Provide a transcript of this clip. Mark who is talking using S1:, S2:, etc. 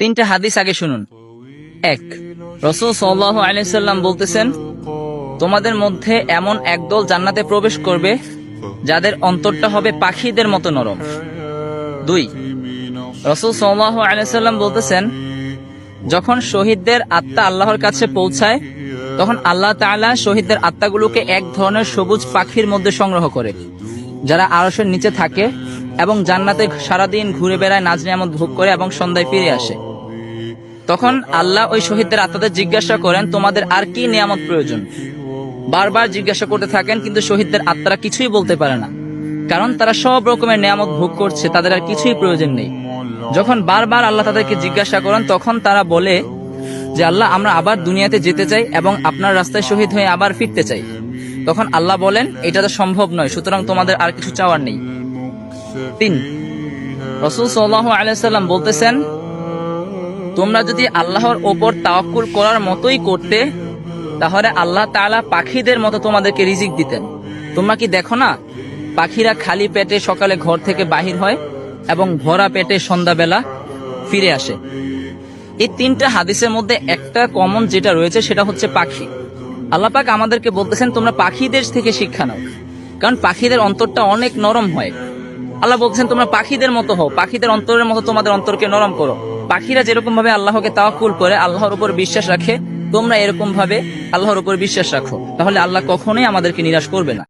S1: তিনটা হাদিস আগে শুনুন। এক, রাসূল সাল্লাল্লাহু আলাইহি সাল্লাম বলতেছেন, তোমাদের মধ্যে এমন একদল জান্নাতে প্রবেশ করবে যাদের অন্তরটা হবে পাখিদের মতো নরম। দুই, রাসূল সাল্লাল্লাহু আলাইহি সাল্লাম বলতেছেন, যখন শহীদদের আত্মা আল্লাহর কাছে পৌঁছায় তখন আল্লাহ তাআলা শহীদদের আত্মাগুলোকে এক ধরনের সবুজ পাখির মধ্যে সংগ্রহ করে, যারা আরশের নিচে থাকে এবং জান্নাতে সারাদিন ঘুরে বেড়ায়, নাজ নিয়ামত ভোগ করে এবং সন্ধ্যায় ফিরে আসে। তখন আল্লাহ ওই শহীদদের আত্মাদের জিজ্ঞাসা করেন, তোমাদের আর কি নিয়ামত প্রয়োজন? বারবার জিজ্ঞাসা করতে থাকেন, কিন্তু শহীদদের আত্মারা কিছুই বলতে পারে না, কারণ তারা সব রকমের নিয়ামত ভোগ করছে, তাদের আর কিছুই প্রয়োজন নেই। যখন বারবার আল্লাহ তাদেরকে জিজ্ঞাসা করেন, তখন তারা বলে যে, আল্লাহ, আমরা আবার দুনিয়াতে যেতে চাই এবং আপনার রাস্তায় শহীদ হয়ে আবার ফিরতে চাই। তখন আল্লাহ বলেন, এটা তো সম্ভব নয়, সুতরাং তোমাদের আর কিছু চাওয়ার নেই। তিন, রাসূল সাল্লাল্লাহু আলাইহি সাল্লাম বলতেছেন, তোমরা যদি আল্লাহর ওপর তাওয়াক্কুল করার মতোই করতে, তাহলে আল্লাহ তাআলা পাখিদের মতো তোমাদেরকে রিজিক দিতেন। তোমরা কি দেখো না, পাখিরা খালি পেটে সকালে ঘর থেকে বাহির হয় এবং ভরা পেটে সন্ধ্যাবেলা ফিরে আসে। এই তিনটা হাদিসের মধ্যে একটা কমন যেটা রয়েছে সেটা হচ্ছে পাখি। আল্লাহ পাক আমাদেরকে বলতেছেন, তোমরা পাখিদের থেকে শিক্ষা নাও, কারণ পাখিদের অন্তরটা অনেক নরম হয়। আল্লাহ বলছেন, তোমরা পাখিদের মতো হও, পাখিদের অন্তরের মতো তোমাদের অন্তরকে নরম করো। পাখিরা যেরকম ভাবে আল্লাহকে তাওয়াক্কুল করে, আল্লাহর উপর বিশ্বাস রাখে, তোমরা এরকম ভাবে আল্লাহর উপর বিশ্বাস রাখো, তাহলে আল্লাহ কখনোই আমাদেরকে নিরাশ করবে না।